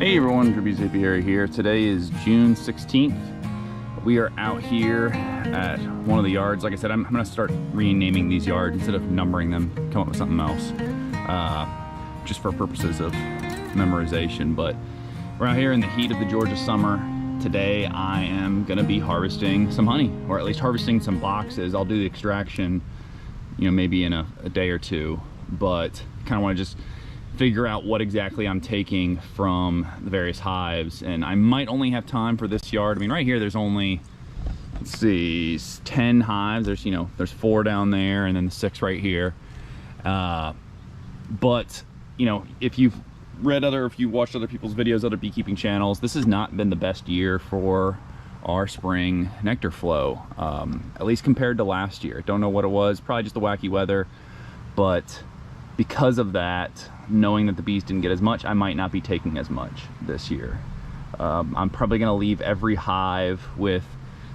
Hey everyone, Drew Beekeeping here. Today is June 16th. We are out here at one of the yards. Like I said, I'm gonna start renaming these yards instead of numbering them, come up with something else, just for purposes of memorization. But we're out here in the heat of the Georgia summer. Today I am gonna be harvesting some honey, or at least harvesting some boxes. I'll do the extraction, maybe in a day or two, but kind of want to just figure out what exactly I'm taking from the various hives. And I might only have time for this yard. I mean, right here there's only, let's see, 10 hives. There's 4 down there and then 6 right here. But if you've if you watched other people's videos, other beekeeping channels, this has not been the best year for our spring nectar flow, at least compared to last year. Don't know what it was, probably just the wacky weather, but because of that, knowing that the bees didn't get as much, I might not be taking as much this year. I'm probably gonna leave every hive with,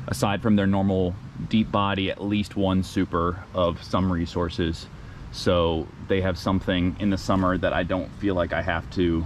aside from their normal deep body, at least one super of some resources, so they have something in the summer that I don't feel like I have to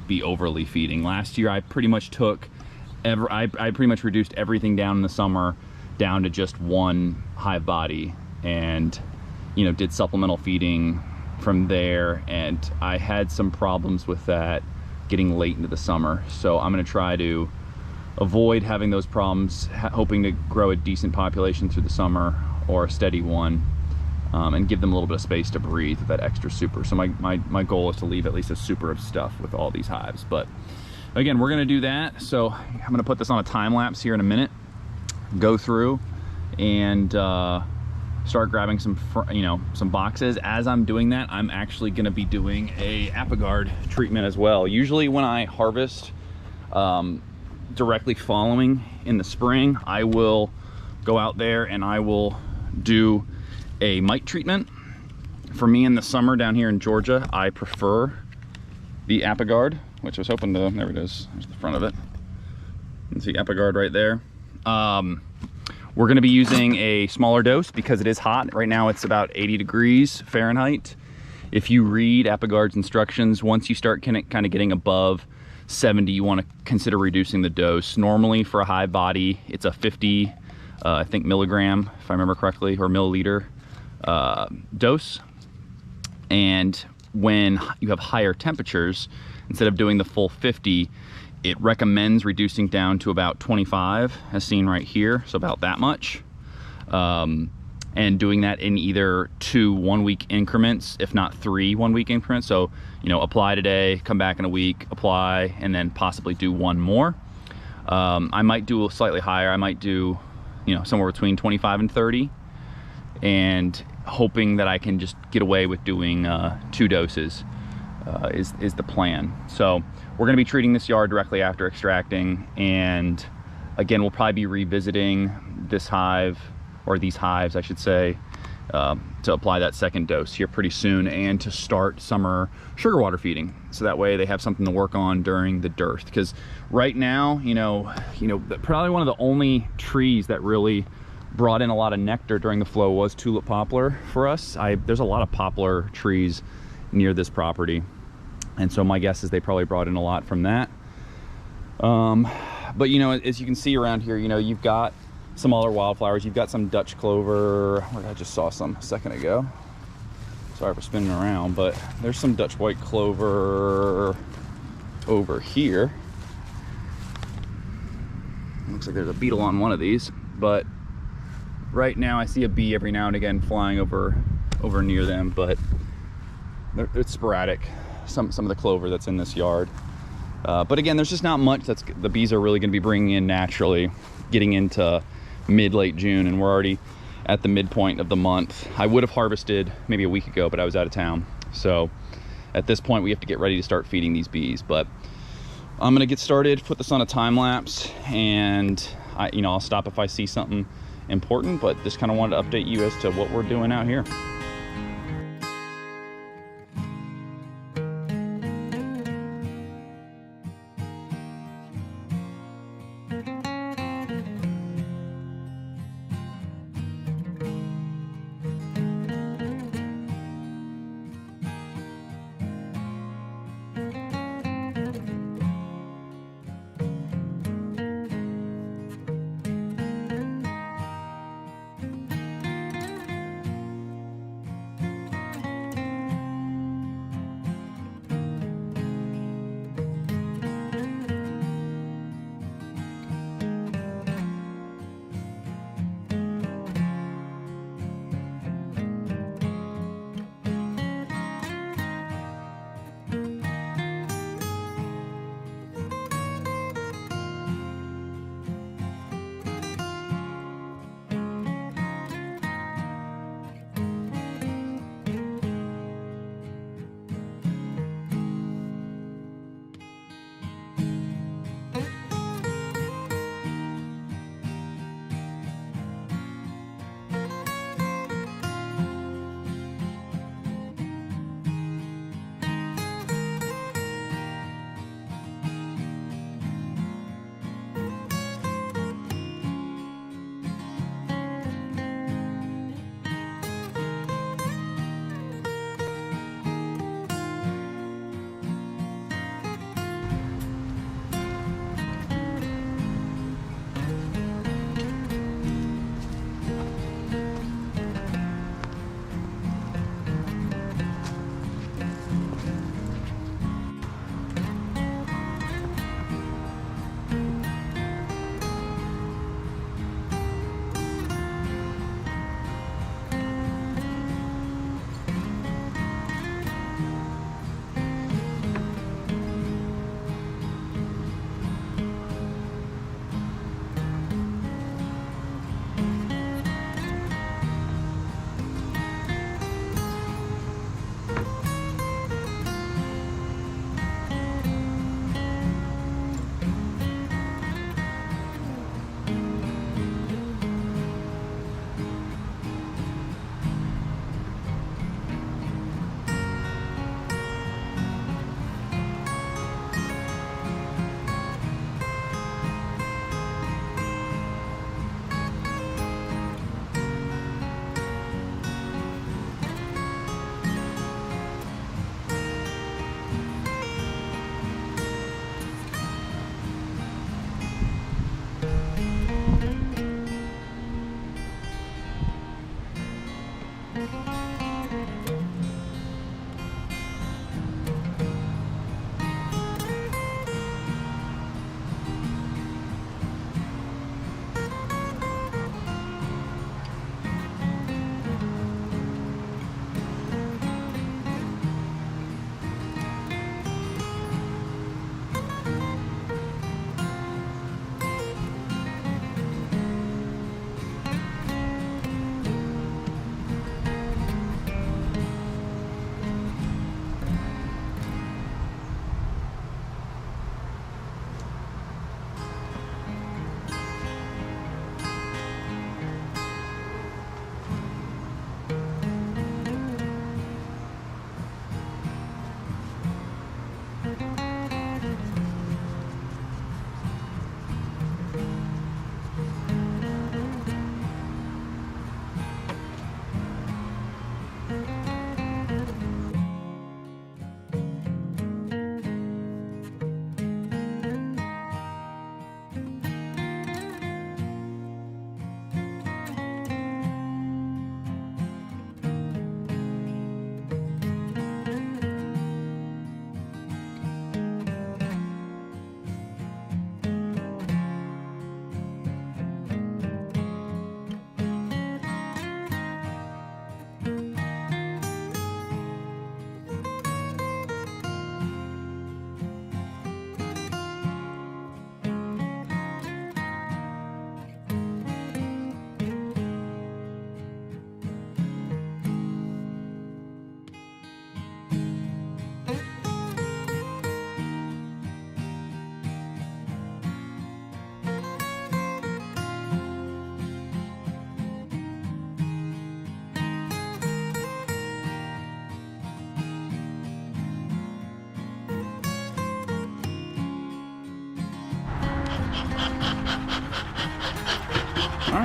be overly feeding. Last year I pretty much I pretty much reduced everything down in the summer down to just one hive body, and did supplemental feeding from there, and I had some problems with that getting late into the summer. So I'm going to try to avoid having those problems, hoping to grow a decent population through the summer, or a steady one, and give them a little bit of space to breathe with that extra super. So my goal is to leave at least a super of stuff with all these hives. But again, we're going to do that. So I'm going to put this on a time lapse here in a minute, go through and start grabbing some boxes. As I'm doing that, I'm actually going to be doing a Apigard treatment as well. Usually when I harvest directly following in the spring, I will go out there and I will do a mite treatment. For me in the summer down here in Georgia, I prefer the Apigard, which I was hoping to, there it is, there's the front of it. You can see Apigard right there. We're going to be using a smaller dose because it is hot. Right now it's about 80 degrees Fahrenheit. If you read Apigard's instructions, once you start kind of getting above 70, you want to consider reducing the dose. Normally for a hive body, it's a 50, I think milligram, if I remember correctly, or milliliter dose. And when you have higher temperatures, instead of doing the full 50, it recommends reducing down to about 25, as seen right here, so about that much. And doing that in either 2 one-week increments, if not 3 one-week increments. So, apply today, come back in a week, apply, and then possibly do 1 more. I might do a slightly higher. I might do, somewhere between 25 and 30, and hoping that I can just get away with doing 2 doses is the plan. So we're going to be treating this yard directly after extracting, and again, we'll probably be revisiting this hive, or these hives I should say, to apply that second dose here pretty soon, and to start summer sugar water feeding, so that way they have something to work on during the dearth. Because right now, probably one of the only trees that really brought in a lot of nectar during the flow was tulip poplar for us. There's a lot of poplar trees near this property, and so my guess is they probably brought in a lot from that. But as you can see around here, you've got some other wildflowers. You've got some Dutch clover. I just saw some a second ago. Sorry for spinning around, but there's some Dutch white clover over here. Looks like there's a beetle on one of these, but right now I see a bee every now and again flying over near them, but it's sporadic. Some of the clover that's in this yard, but again, there's just not much the bees are really going to be bringing in naturally, getting into mid-late June, and we're already at the midpoint of the month. I would have harvested maybe a week ago, but I was out of town, so at this point we have to get ready to start feeding these bees. But I'm going to get started, put this on a time lapse, and I'll stop if I see something important, but just kind of wanted to update you as to what we're doing out here.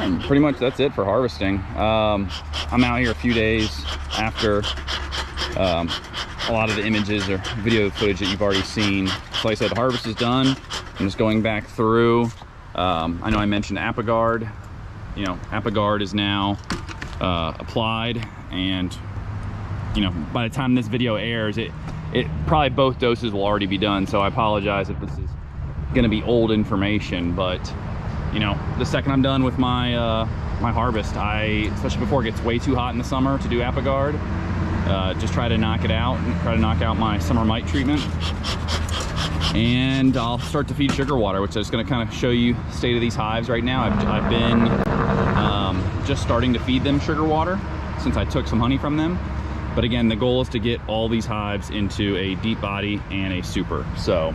right, pretty much that's it for harvesting. I'm out here a few days after a lot of the images or video footage that you've already seen. So like I said, the harvest is done. I'm just going back through. I know I mentioned Apigard. You know, Apigard is now applied, and you know, by the time this video airs, it probably both doses will already be done. So I apologize if this is going to be old information, but you know, the second I'm done with my my harvest, especially before it gets way too hot in the summer to do Apigard, just try to knock it out and try to knock out my summer mite treatment. And I'll start to feed sugar water, which is going to kind of show you the state of these hives right now. I've been just starting to feed them sugar water since I took some honey from them. But again, the goal is to get all these hives into a deep body and a super. So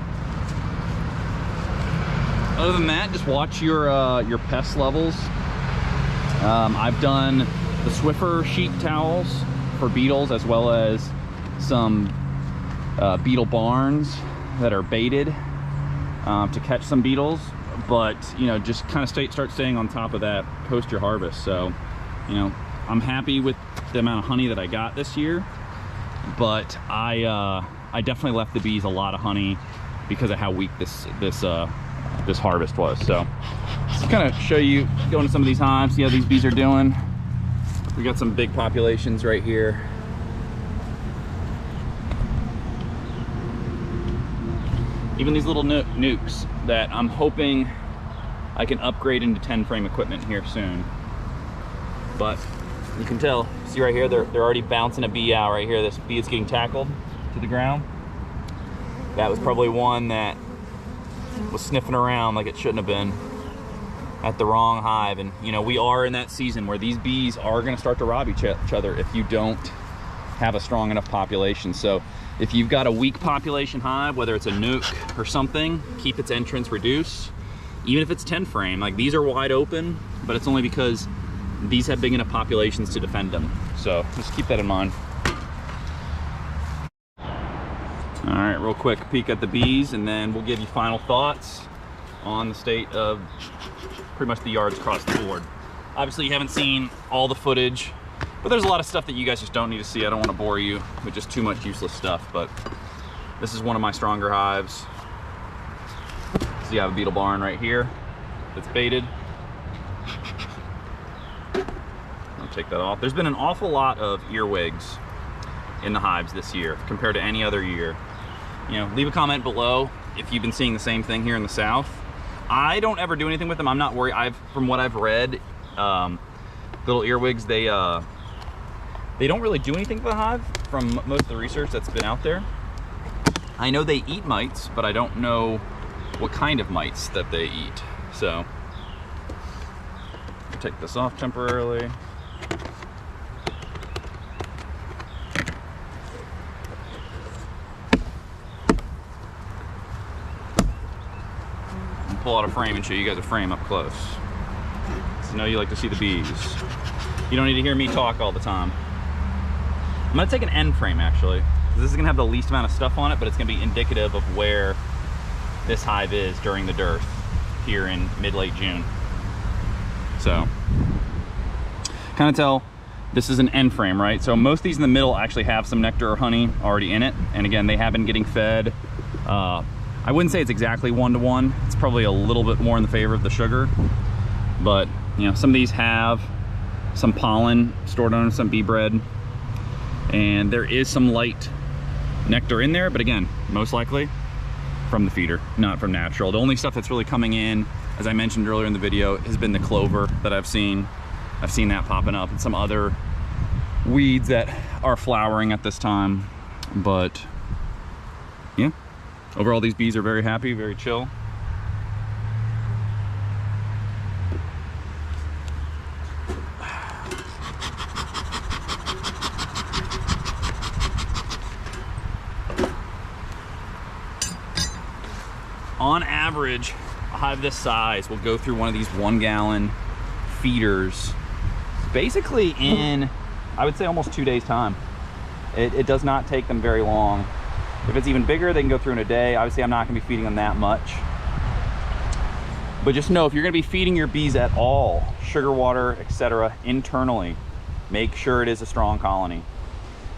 other than that, just watch your pest levels. I've done the Swiffer sheet towels for beetles, as well as some beetle barns that are baited to catch some beetles. But you know, just kind of start staying on top of that post your harvest. So you know, I'm happy with the amount of honey that I got this year, but I definitely left the bees a lot of honey because of how weak this harvest was. So just kind of show you, go into some of these hives, see how these bees are doing. We got some big populations right here. Even these little nukes that I'm hoping I can upgrade into 10 frame equipment here soon. But you can tell, see right here, they're already bouncing a bee out right here. This bee is getting tackled to the ground. That was probably one that was sniffing around like it shouldn't have been at the wrong hive. And you know, we are in that season where these bees are going to start to rob each other if you don't have a strong enough population. So if you've got a weak population hive, whether it's a nuke or something, keep its entrance reduced. Even if it's 10 frame, like these are wide open, but it's only because these have big enough populations to defend them. So just keep that in mind. All right, real quick peek at the bees, and then we'll give you final thoughts on the state of pretty much the yards across the board. Obviously you haven't seen all the footage, but there's a lot of stuff that you guys just don't need to see. I don't want to bore you with just too much useless stuff, but this is one of my stronger hives. So you have a beetle barn right here that's baited. I'll take that off. There's been an awful lot of earwigs in the hives this year compared to any other year. You know, leave a comment below if you've been seeing the same thing here in the south. I don't ever do anything with them. I'm not worried. From what I've read, little earwigs, they don't really do anything for the hive from most of the research that's been out there. I know they eat mites, but I don't know what kind of mites that they eat. So I'll take this off temporarily. I'll pull out a frame and show you guys a frame up close. So I know you like to see the bees. You don't need to hear me talk all the time. I'm gonna take an end frame actually. This is gonna have the least amount of stuff on it, but it's gonna be indicative of where this hive is during the dearth here in mid-late June. So, kind of tell this is an end frame, right? So most of these in the middle actually have some nectar or honey already in it. And again, they have been getting fed. I wouldn't say it's exactly 1-to-1. It's probably a little bit more in the favor of the sugar. But, you know, some of these have some pollen stored on them, some bee bread. And there is some light nectar in there, but again, most likely from the feeder, not from natural. The only stuff that's really coming in, as I mentioned earlier in the video, has been the clover that I've seen. I've seen that popping up, and some other weeds that are flowering at this time. But yeah, overall these bees are very happy, very chill. On average, a hive this size will go through one of these 1-gallon feeders basically in, I would say, almost 2 days time. It does not take them very long. If it's even bigger, they can go through in a day. Obviously, I'm not gonna be feeding them that much. But just know, if you're gonna be feeding your bees at all, sugar water, etc., internally, make sure it is a strong colony.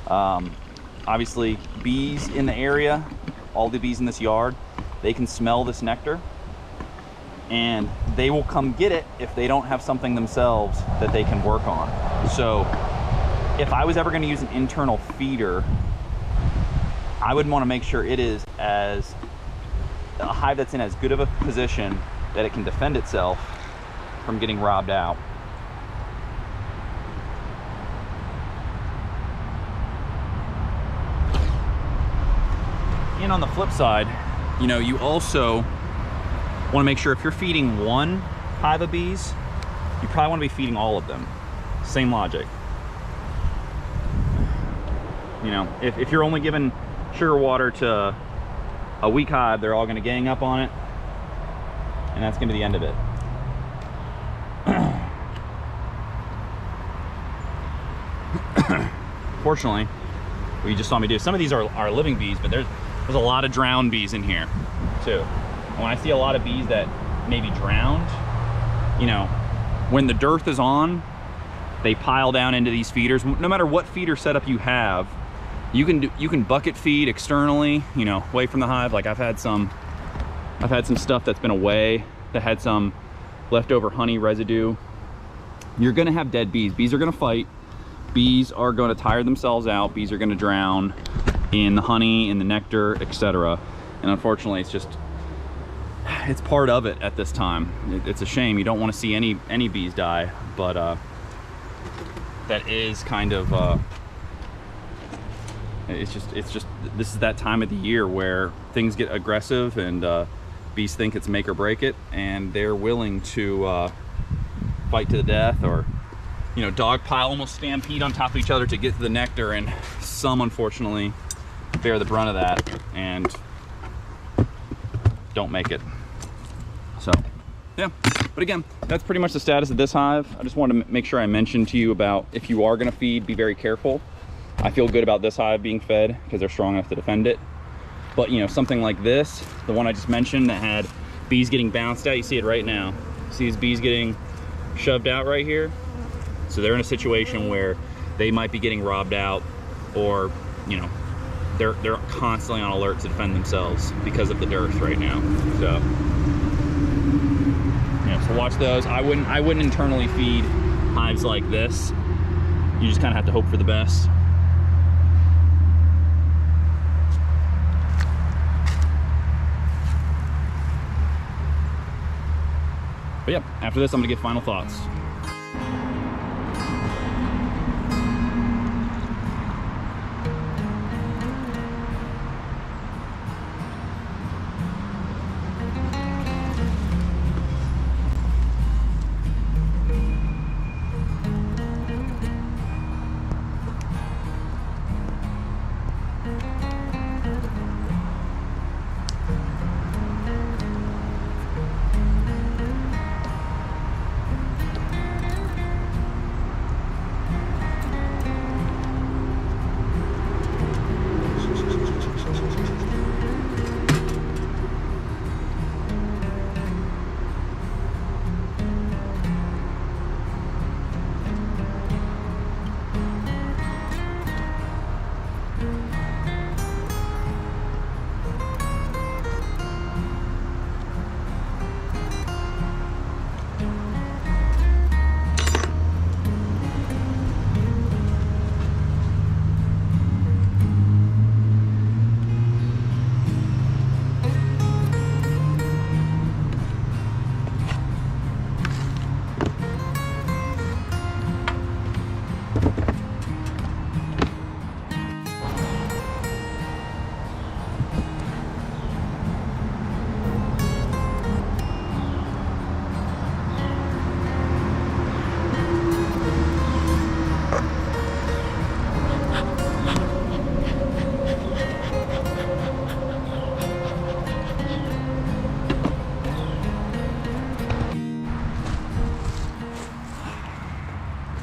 Obviously, bees in the area, all the bees in this yard, they can smell this nectar, and they will come get it if they don't have something themselves that they can work on. So if I was ever gonna use an internal feeder, I would wanna make sure it is a hive that's in as good of a position that it can defend itself from getting robbed out. And on the flip side, you know, you also want to make sure if you're feeding one hive of bees, you probably want to be feeding all of them. Same logic. You know, if you're only giving sugar water to a weak hive, they're all going to gang up on it, and that's going to be the end of it. Fortunately, what you just saw me do, some of these are living bees, but there's a lot of drowned bees in here too. And when I see a lot of bees that may be drowned, you know, when the dearth is on, they pile down into these feeders. No matter what feeder setup you have, you can bucket feed externally, you know, away from the hive. Like I've had some stuff that's been away that had some leftover honey residue. You're gonna have dead bees. Bees are gonna fight. Bees are gonna tire themselves out. Bees are gonna drown in the honey, in the nectar, etc. And unfortunately, it's part of it at this time. It's a shame. You don't want to see any bees die, but that is kind of it's just this is that time of the year where things get aggressive, and bees think it's make or break it, and they're willing to fight to the death, or, you know, dogpile, almost stampede on top of each other to get to the nectar. And some, unfortunately, bear the brunt of that and don't make it. So yeah, but again, that's pretty much the status of this hive. I just wanted to make sure I mentioned to you about, if you are going to feed, be very careful. I feel good about this hive being fed because they're strong enough to defend it. But, you know, something like this, the one I just mentioned that had bees getting bounced out, you see it right now. See these bees getting shoved out right here? So they're in a situation where they might be getting robbed out, or, you know, they're constantly on alert to defend themselves because of the dearth right now. So yeah, so watch those. I wouldn't internally feed hives like this. You just kind of have to hope for the best. But yeah, after this, I'm gonna get final thoughts.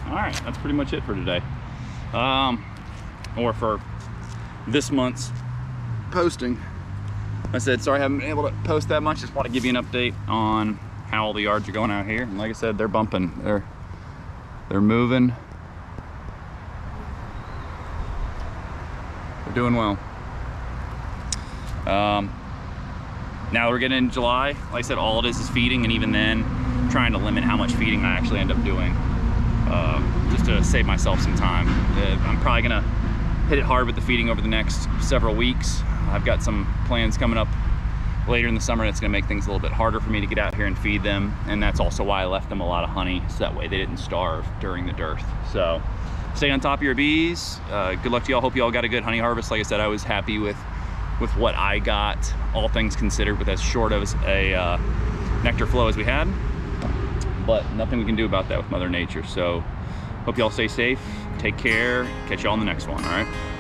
Alright, that's pretty much it for today. Or for this month's posting. I said, sorry I haven't been able to post that much. Just want to give you an update on how all the yards are going out here. And like I said, they're bumping. They're moving. They're doing well. Now we're getting in July. Like I said, all it is feeding, and even then, trying to limit how much feeding I actually end up doing, just to save myself some time. I'm probably gonna hit it hard with the feeding over the next several weeks. I've got some plans coming up later in the summer that's gonna make things a little bit harder for me to get out here and feed them, and that's also why I left them a lot of honey, so that way they didn't starve during the dearth. So stay on top of your bees. Good luck to y'all. Hope y'all got a good honey harvest. Like I said, I was happy with what I got, all things considered, with as short of a nectar flow as we had, but nothing we can do about that with Mother Nature. So hope y'all stay safe, take care, catch y'all on the next one. All right.